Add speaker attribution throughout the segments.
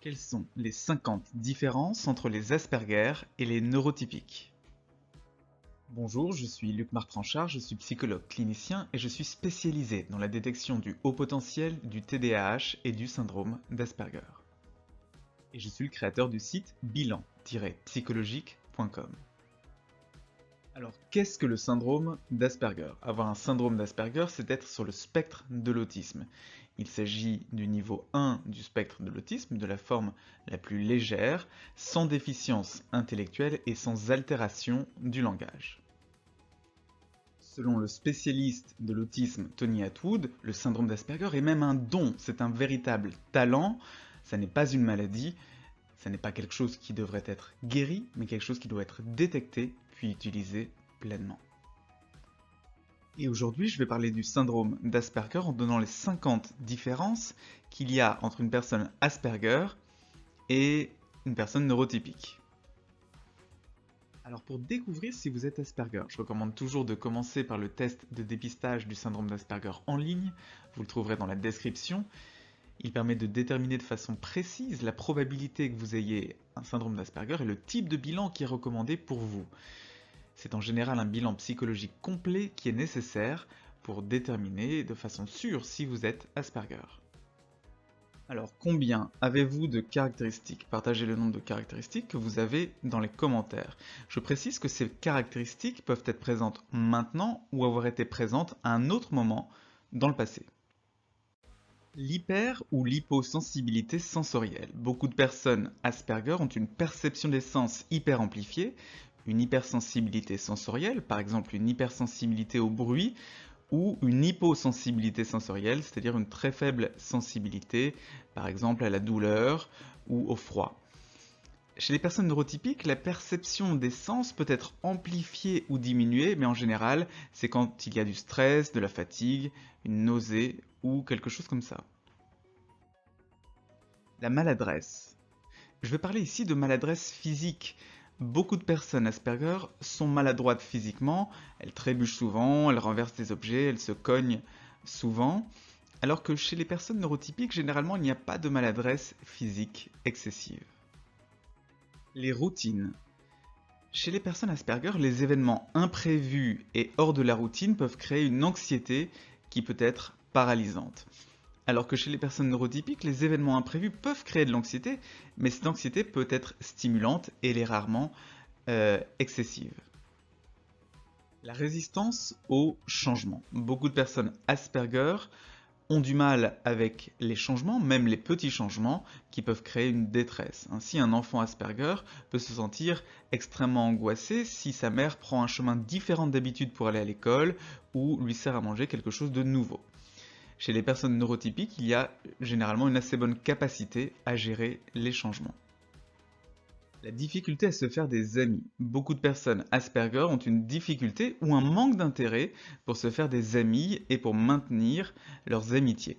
Speaker 1: Quelles sont les 50 différences entre les Asperger et les neurotypiques? Bonjour, je suis Luc Martranchard, je suis psychologue clinicien et je suis spécialisé dans la détection du haut potentiel, du TDAH et du syndrome d'Asperger. Et je suis le créateur du site bilan-psychologique.com. Alors, qu'est-ce que le syndrome d'Asperger? Avoir un syndrome d'Asperger, c'est être sur le spectre de l'autisme. Il s'agit du niveau 1 du spectre de l'autisme, de la forme la plus légère, sans déficience intellectuelle et sans altération du langage. Selon le spécialiste de l'autisme Tony Attwood, le syndrome d'Asperger est même un don, c'est un véritable talent, ça n'est pas une maladie, ça n'est pas quelque chose qui devrait être guéri, mais quelque chose qui doit être détecté puis utilisé pleinement. Et aujourd'hui, je vais parler du syndrome d'Asperger en donnant les 50 différences qu'il y a entre une personne Asperger et une personne neurotypique. Alors pour découvrir si vous êtes Asperger, je recommande toujours de commencer par le test de dépistage du syndrome d'Asperger en ligne, vous le trouverez dans la description. Il permet de déterminer de façon précise la probabilité que vous ayez un syndrome d'Asperger et le type de bilan qui est recommandé pour vous. C'est en général un bilan psychologique complet qui est nécessaire pour déterminer de façon sûre si vous êtes Asperger. Alors combien avez-vous de caractéristiques? Partagez le nombre de caractéristiques que vous avez dans les commentaires. Je précise que ces caractéristiques peuvent être présentes maintenant ou avoir été présentes à un autre moment dans le passé. L'hyper ou l'hyposensibilité sensorielle. Beaucoup de personnes Asperger ont une perception des sens hyper amplifiée, une hypersensibilité sensorielle, par exemple une hypersensibilité au bruit, ou une hyposensibilité sensorielle, c'est-à-dire une très faible sensibilité, par exemple à la douleur ou au froid. Chez les personnes neurotypiques, la perception des sens peut être amplifiée ou diminuée, mais en général, c'est quand il y a du stress, de la fatigue, une nausée ou quelque chose comme ça. La maladresse. Je vais parler ici de maladresse physique. Beaucoup de personnes Asperger sont maladroites physiquement, elles trébuchent souvent, elles renversent des objets, elles se cognent souvent, alors que chez les personnes neurotypiques, généralement, il n'y a pas de maladresse physique excessive. Les routines. Chez les personnes Asperger, les événements imprévus et hors de la routine peuvent créer une anxiété qui peut être paralysante. Alors que chez les personnes neurotypiques, les événements imprévus peuvent créer de l'anxiété, mais cette anxiété peut être stimulante et elle est rarement excessive. La résistance au changement. Beaucoup de personnes Asperger ont du mal avec les changements, même les petits changements, qui peuvent créer une détresse. Ainsi, un enfant Asperger peut se sentir extrêmement angoissé si sa mère prend un chemin différent d'habitude pour aller à l'école ou lui sert à manger quelque chose de nouveau. Chez les personnes neurotypiques, il y a généralement une assez bonne capacité à gérer les changements. La difficulté à se faire des amis. Beaucoup de personnes Asperger ont une difficulté ou un manque d'intérêt pour se faire des amis et pour maintenir leurs amitiés.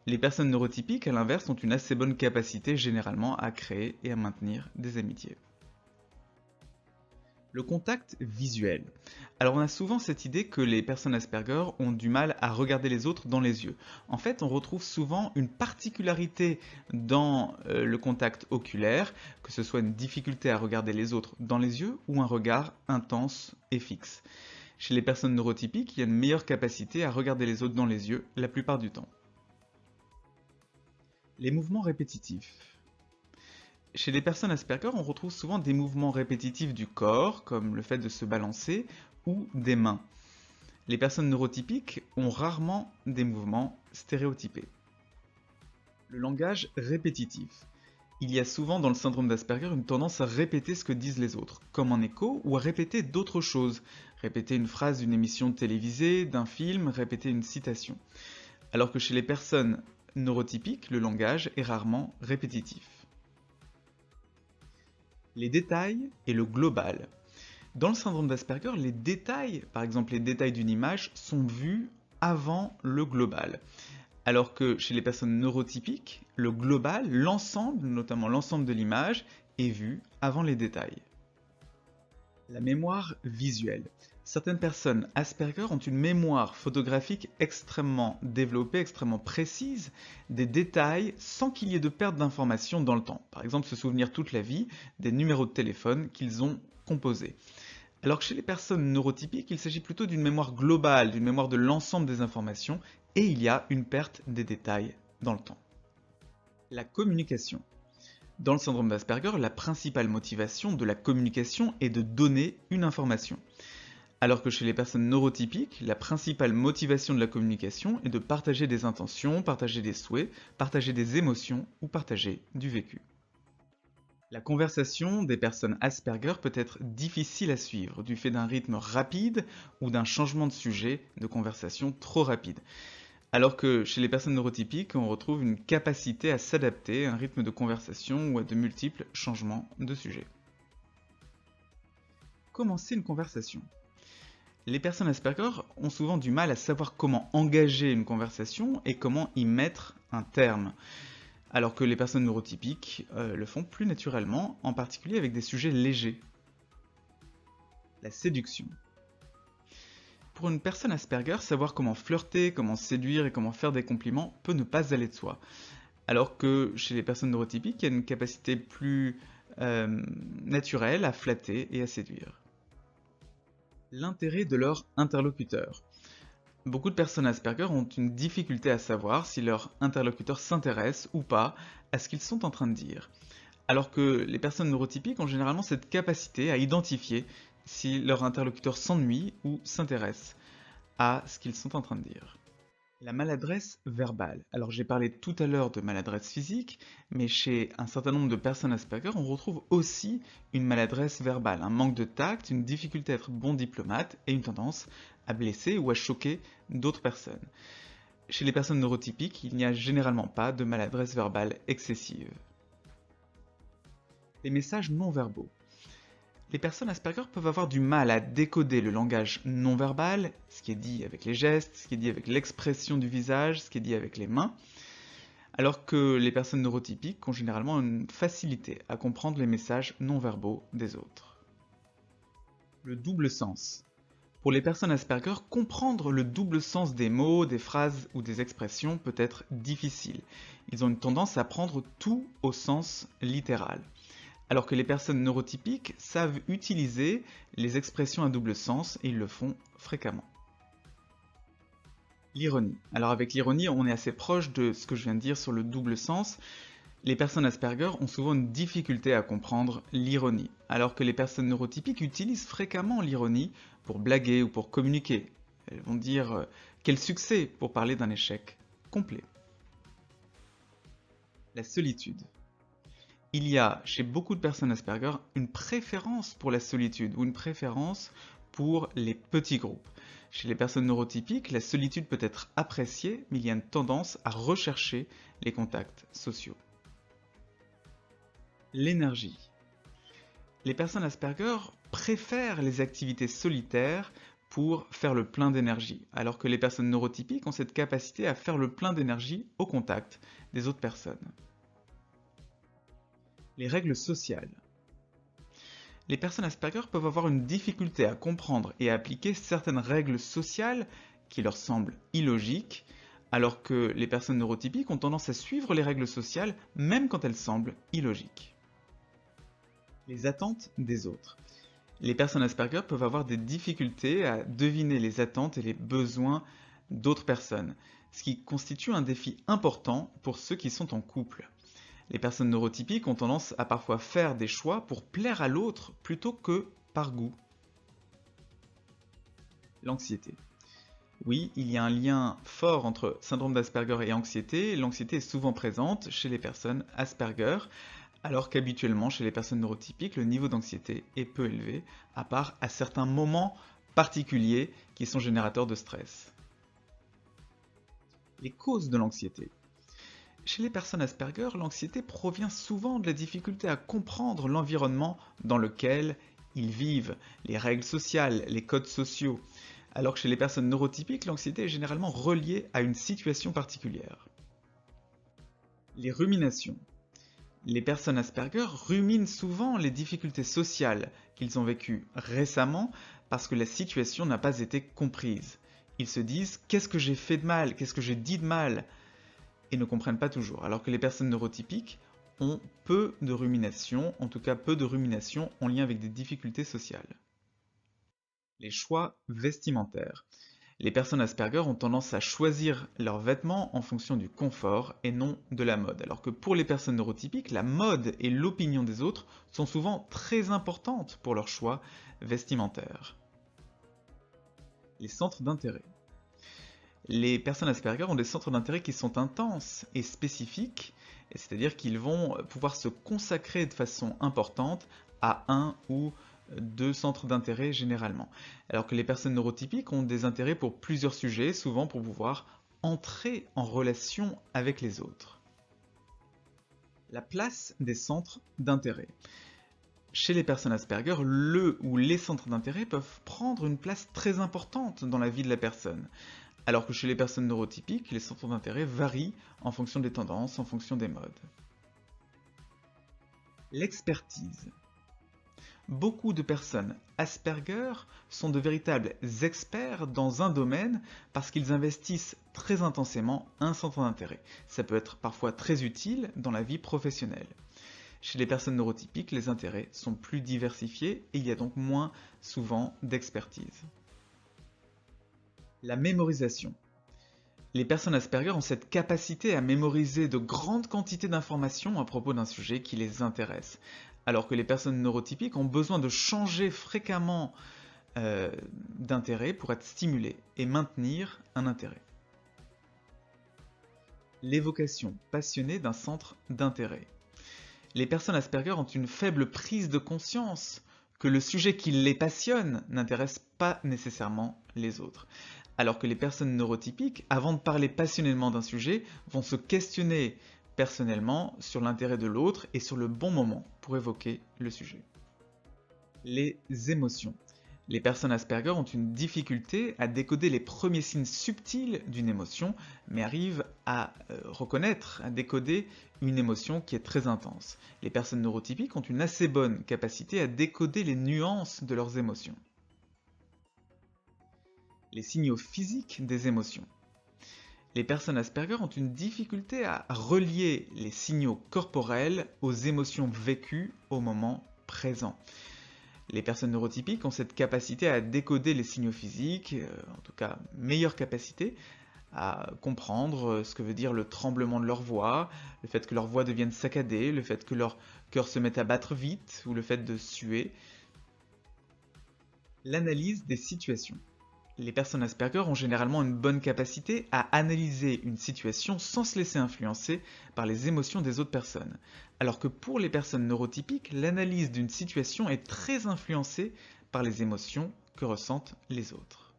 Speaker 1: Les personnes neurotypiques, à l'inverse, ont une assez bonne capacité généralement à créer et à maintenir des amitiés. Le contact visuel. Alors on a souvent cette idée que les personnes Asperger ont du mal à regarder les autres dans les yeux. En fait, on retrouve souvent une particularité dans le contact oculaire, que ce soit une difficulté à regarder les autres dans les yeux ou un regard intense et fixe. Chez les personnes neurotypiques, il y a une meilleure capacité à regarder les autres dans les yeux la plupart du temps. Les mouvements répétitifs. Chez les personnes Asperger, on retrouve souvent des mouvements répétitifs du corps, comme le fait de se balancer, ou des mains. Les personnes neurotypiques ont rarement des mouvements stéréotypés. Le langage répétitif. Il y a souvent dans le syndrome d'Asperger une tendance à répéter ce que disent les autres, comme en écho, ou à répéter d'autres choses. Répéter une phrase d'une émission télévisée, d'un film, répéter une citation. Alors que chez les personnes neurotypiques, le langage est rarement répétitif. Les détails et le global. Dans le syndrome d'Asperger, les détails, par exemple les détails d'une image, sont vus avant le global. Alors que chez les personnes neurotypiques, le global, l'ensemble, notamment l'ensemble de l'image, est vu avant les détails. La mémoire visuelle. Certaines personnes Asperger ont une mémoire photographique extrêmement développée, extrêmement précise, des détails sans qu'il y ait de perte d'informations dans le temps. Par exemple, se souvenir toute la vie des numéros de téléphone qu'ils ont composés. Alors que chez les personnes neurotypiques, il s'agit plutôt d'une mémoire globale, d'une mémoire de l'ensemble des informations, et il y a une perte des détails dans le temps. La communication. Dans le syndrome d'Asperger, la principale motivation de la communication est de donner une information. Alors que chez les personnes neurotypiques, la principale motivation de la communication est de partager des intentions, partager des souhaits, partager des émotions ou partager du vécu. La conversation des personnes Asperger peut être difficile à suivre du fait d'un rythme rapide ou d'un changement de sujet de conversation trop rapide. Alors que chez les personnes neurotypiques, on retrouve une capacité à s'adapter à un rythme de conversation ou à de multiples changements de sujet. Commencer une conversation. Les personnes Asperger ont souvent du mal à savoir comment engager une conversation et comment y mettre un terme, alors que les personnes neurotypiques le font plus naturellement, en particulier avec des sujets légers. La séduction. Pour une personne Asperger, savoir comment flirter, comment séduire et comment faire des compliments peut ne pas aller de soi. Alors que chez les personnes neurotypiques, il y a une capacité plus naturelle à flatter et à séduire. L'intérêt de leur interlocuteur. Beaucoup de personnes Asperger ont une difficulté à savoir si leur interlocuteur s'intéresse ou pas à ce qu'ils sont en train de dire. Alors que les personnes neurotypiques ont généralement cette capacité à identifier si leur interlocuteur s'ennuie ou s'intéresse à ce qu'ils sont en train de dire. La maladresse verbale. Alors j'ai parlé tout à l'heure de maladresse physique, mais chez un certain nombre de personnes Asperger, on retrouve aussi une maladresse verbale, un manque de tact, une difficulté à être bon diplomate et une tendance à blesser ou à choquer d'autres personnes. Chez les personnes neurotypiques, il n'y a généralement pas de maladresse verbale excessive. Les messages non verbaux. Les personnes Asperger peuvent avoir du mal à décoder le langage non verbal, ce qui est dit avec les gestes, ce qui est dit avec l'expression du visage, ce qui est dit avec les mains, alors que les personnes neurotypiques ont généralement une facilité à comprendre les messages non verbaux des autres. Le double sens. Pour les personnes Asperger, comprendre le double sens des mots, des phrases ou des expressions peut être difficile. Ils ont une tendance à prendre tout au sens littéral. Alors que les personnes neurotypiques savent utiliser les expressions à double sens et ils le font fréquemment. L'ironie. Alors avec l'ironie, on est assez proche de ce que je viens de dire sur le double sens. Les personnes Asperger ont souvent une difficulté à comprendre l'ironie, alors que les personnes neurotypiques utilisent fréquemment l'ironie pour blaguer ou pour communiquer. Elles vont dire quel succès pour parler d'un échec complet. La solitude. Il y a chez beaucoup de personnes Asperger une préférence pour la solitude ou une préférence pour les petits groupes. Chez les personnes neurotypiques, la solitude peut être appréciée, mais il y a une tendance à rechercher les contacts sociaux. L'énergie. Les personnes Asperger préfèrent les activités solitaires pour faire le plein d'énergie, alors que les personnes neurotypiques ont cette capacité à faire le plein d'énergie au contact des autres personnes. Les règles sociales. Les personnes Asperger peuvent avoir une difficulté à comprendre et à appliquer certaines règles sociales qui leur semblent illogiques, alors que les personnes neurotypiques ont tendance à suivre les règles sociales même quand elles semblent illogiques. Les attentes des autres. Les personnes Asperger peuvent avoir des difficultés à deviner les attentes et les besoins d'autres personnes, ce qui constitue un défi important pour ceux qui sont en couple. Les personnes neurotypiques ont tendance à parfois faire des choix pour plaire à l'autre plutôt que par goût. L'anxiété. Oui, il y a un lien fort entre syndrome d'Asperger et anxiété. L'anxiété est souvent présente chez les personnes Asperger, alors qu'habituellement chez les personnes neurotypiques, le niveau d'anxiété est peu élevé, à part à certains moments particuliers qui sont générateurs de stress. Les causes de l'anxiété. Chez les personnes Asperger, l'anxiété provient souvent de la difficulté à comprendre l'environnement dans lequel ils vivent, les règles sociales, les codes sociaux, alors que chez les personnes neurotypiques, l'anxiété est généralement reliée à une situation particulière. Les ruminations. Les personnes Asperger ruminent souvent les difficultés sociales qu'ils ont vécues récemment parce que la situation n'a pas été comprise. Ils se disent qu'est-ce que j'ai fait de mal, qu'est-ce que j'ai dit de mal, et ne comprennent pas toujours. Alors que les personnes neurotypiques ont peu de rumination, en tout cas peu de rumination en lien avec des difficultés sociales. Les choix vestimentaires. Les personnes Asperger ont tendance à choisir leurs vêtements en fonction du confort et non de la mode, alors que pour les personnes neurotypiques, la mode et l'opinion des autres sont souvent très importantes pour leur choix vestimentaire. Les centres d'intérêt. Les personnes Asperger ont des centres d'intérêt qui sont intenses et spécifiques, c'est-à-dire qu'ils vont pouvoir se consacrer de façon importante à un ou deux centres d'intérêt généralement. Alors que les personnes neurotypiques ont des intérêts pour plusieurs sujets, souvent pour pouvoir entrer en relation avec les autres. La place des centres d'intérêt. Chez les personnes Asperger, le ou les centres d'intérêt peuvent prendre une place très importante dans la vie de la personne. Alors que chez les personnes neurotypiques, les centres d'intérêt varient en fonction des tendances, en fonction des modes. L'expertise. Beaucoup de personnes Asperger sont de véritables experts dans un domaine parce qu'ils investissent très intensément un centre d'intérêt. Ça peut être parfois très utile dans la vie professionnelle. Chez les personnes neurotypiques, les intérêts sont plus diversifiés et il y a donc moins souvent d'expertise. La mémorisation. Les personnes Asperger ont cette capacité à mémoriser de grandes quantités d'informations à propos d'un sujet qui les intéresse, alors que les personnes neurotypiques ont besoin de changer fréquemment d'intérêt pour être stimulées et maintenir un intérêt. L'évocation passionnée d'un centre d'intérêt. Les personnes Asperger ont une faible prise de conscience que le sujet qui les passionne n'intéresse pas nécessairement les autres. Alors que les personnes neurotypiques, avant de parler passionnément d'un sujet, vont se questionner personnellement sur l'intérêt de l'autre et sur le bon moment pour évoquer le sujet. Les émotions. Les personnes Asperger ont une difficulté à décoder les premiers signes subtils d'une émotion, mais arrivent à reconnaître, à décoder une émotion qui est très intense. Les personnes neurotypiques ont une assez bonne capacité à décoder les nuances de leurs émotions. Les signaux physiques des émotions. Les personnes Asperger ont une difficulté à relier les signaux corporels aux émotions vécues au moment présent. Les personnes neurotypiques ont cette capacité à décoder les signaux physiques, en tout cas meilleure capacité, à comprendre ce que veut dire le tremblement de leur voix, le fait que leur voix devienne saccadée, le fait que leur cœur se mette à battre vite, ou le fait de suer. L'analyse des situations. Les personnes Asperger ont généralement une bonne capacité à analyser une situation sans se laisser influencer par les émotions des autres personnes. Alors que pour les personnes neurotypiques, l'analyse d'une situation est très influencée par les émotions que ressentent les autres.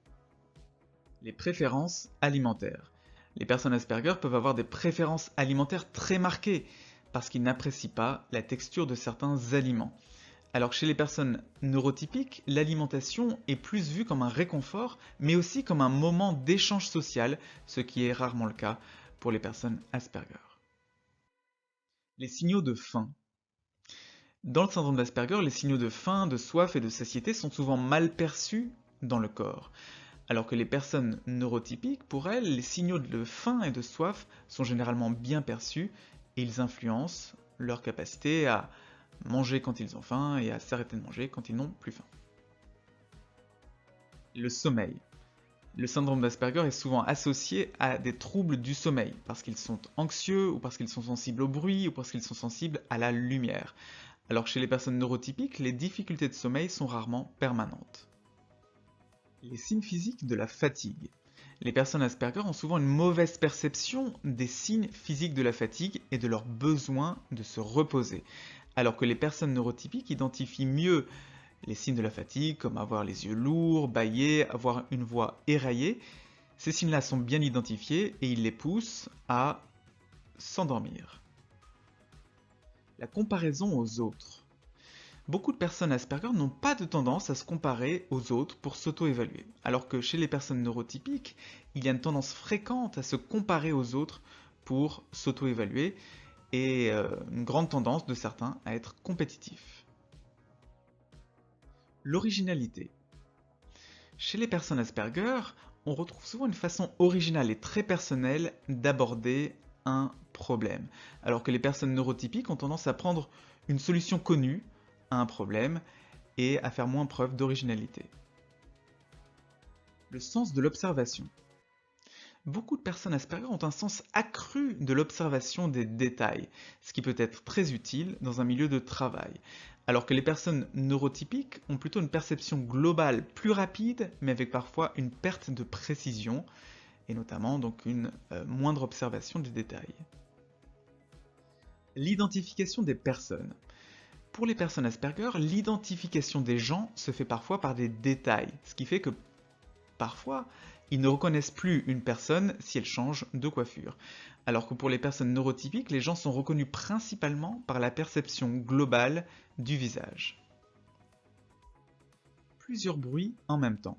Speaker 1: Les préférences alimentaires. Les personnes Asperger peuvent avoir des préférences alimentaires très marquées parce qu'ils n'apprécient pas la texture de certains aliments. Alors que chez les personnes neurotypiques, l'alimentation est plus vue comme un réconfort, mais aussi comme un moment d'échange social, ce qui est rarement le cas pour les personnes Asperger. Les signaux de faim. Dans le syndrome d'Asperger, les signaux de faim, de soif et de satiété sont souvent mal perçus dans le corps. Alors que les personnes neurotypiques, pour elles, les signaux de faim et de soif sont généralement bien perçus et ils influencent leur capacité à manger quand ils ont faim et à s'arrêter de manger quand ils n'ont plus faim. Le sommeil. Le syndrome d'Asperger est souvent associé à des troubles du sommeil, parce qu'ils sont anxieux, ou parce qu'ils sont sensibles au bruit, ou parce qu'ils sont sensibles à la lumière. Alors que chez les personnes neurotypiques, les difficultés de sommeil sont rarement permanentes. Les signes physiques de la fatigue. Les personnes Asperger ont souvent une mauvaise perception des signes physiques de la fatigue et de leur besoin de se reposer. Alors que les personnes neurotypiques identifient mieux les signes de la fatigue, comme avoir les yeux lourds, bâiller, avoir une voix éraillée. Ces signes-là sont bien identifiés et ils les poussent à s'endormir. La comparaison aux autres. Beaucoup de personnes Asperger n'ont pas de tendance à se comparer aux autres pour s'auto-évaluer, alors que chez les personnes neurotypiques, il y a une tendance fréquente à se comparer aux autres pour s'auto-évaluer, et une grande tendance de certains à être compétitifs. L'originalité. Chez les personnes Asperger, on retrouve souvent une façon originale et très personnelle d'aborder un problème, alors que les personnes neurotypiques ont tendance à prendre une solution connue à un problème et à faire moins preuve d'originalité. Le sens de l'observation. Beaucoup de personnes Asperger ont un sens accru de l'observation des détails, ce qui peut être très utile dans un milieu de travail, alors que les personnes neurotypiques ont plutôt une perception globale plus rapide, mais avec parfois une perte de précision, et notamment donc une moindre observation des détails. L'identification des personnes. Pour les personnes Asperger, l'identification des gens se fait parfois par des détails, ce qui fait que parfois, ils ne reconnaissent plus une personne si elle change de coiffure. Alors que pour les personnes neurotypiques, les gens sont reconnus principalement par la perception globale du visage. Plusieurs bruits en même temps.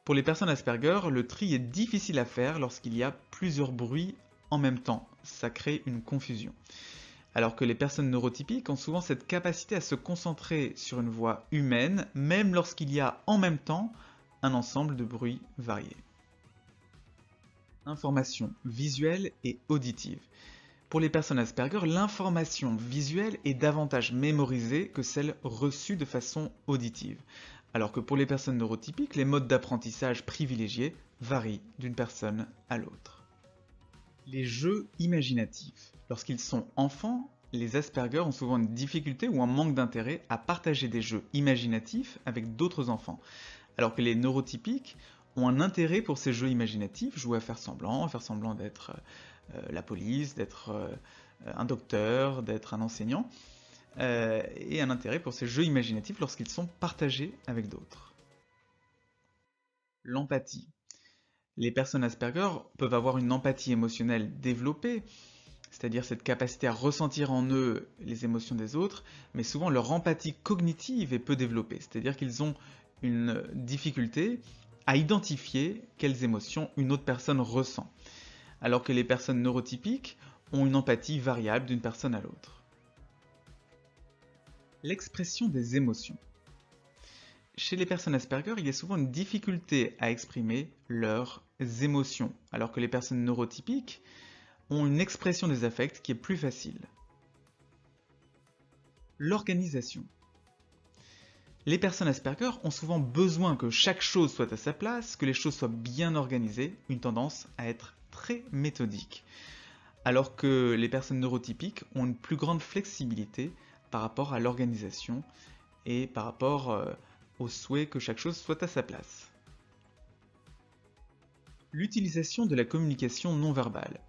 Speaker 1: Pour les personnes Asperger, le tri est difficile à faire lorsqu'il y a plusieurs bruits en même temps. Ça crée une confusion. Alors que les personnes neurotypiques ont souvent cette capacité à se concentrer sur une voix humaine, même lorsqu'il y a en même temps un ensemble de bruits variés. Information visuelle et auditive. Pour les personnes Asperger, l'information visuelle est davantage mémorisée que celle reçue de façon auditive, alors que pour les personnes neurotypiques, les modes d'apprentissage privilégiés varient d'une personne à l'autre. Les jeux imaginatifs. Lorsqu'ils sont enfants, les Asperger ont souvent une difficulté ou un manque d'intérêt à partager des jeux imaginatifs avec d'autres enfants, alors que les neurotypiques ont un intérêt pour ces jeux imaginatifs, jouer à faire semblant d'être la police, d'être un docteur, d'être un enseignant, et un intérêt pour ces jeux imaginatifs lorsqu'ils sont partagés avec d'autres. L'empathie. Les personnes Asperger peuvent avoir une empathie émotionnelle développée, c'est-à-dire cette capacité à ressentir en eux les émotions des autres, mais souvent leur empathie cognitive est peu développée, c'est-à-dire qu'ils ont une difficulté à identifier quelles émotions une autre personne ressent, alors que les personnes neurotypiques ont une empathie variable d'une personne à l'autre. L'expression des émotions. Chez les personnes Asperger, il y a souvent une difficulté à exprimer leurs émotions, alors que les personnes neurotypiques ont une expression des affects qui est plus facile. L'organisation. Les personnes Asperger ont souvent besoin que chaque chose soit à sa place, que les choses soient bien organisées, une tendance à être très méthodique. Alors que les personnes neurotypiques ont une plus grande flexibilité par rapport à l'organisation et par rapport au souhait que chaque chose soit à sa place. L'utilisation de la communication non verbale.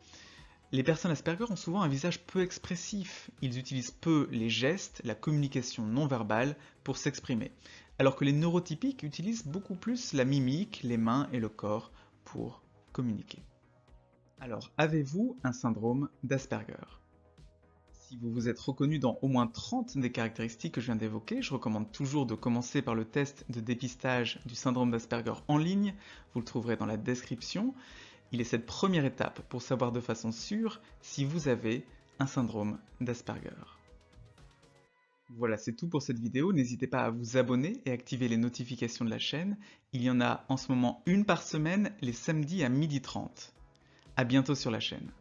Speaker 1: Les personnes Asperger ont souvent un visage peu expressif, ils utilisent peu les gestes, la communication non verbale pour s'exprimer, alors que les neurotypiques utilisent beaucoup plus la mimique, les mains et le corps pour communiquer. Alors, avez-vous un syndrome d'Asperger ? Si vous vous êtes reconnu dans au moins 30 des caractéristiques que je viens d'évoquer, je recommande toujours de commencer par le test de dépistage du syndrome d'Asperger en ligne, vous le trouverez dans la description. Il est cette première étape pour savoir de façon sûre si vous avez un syndrome d'Asperger. Voilà, c'est tout pour cette vidéo. N'hésitez pas à vous abonner et activer les notifications de la chaîne. Il y en a en ce moment une par semaine, les samedis à 12h30. À bientôt sur la chaîne.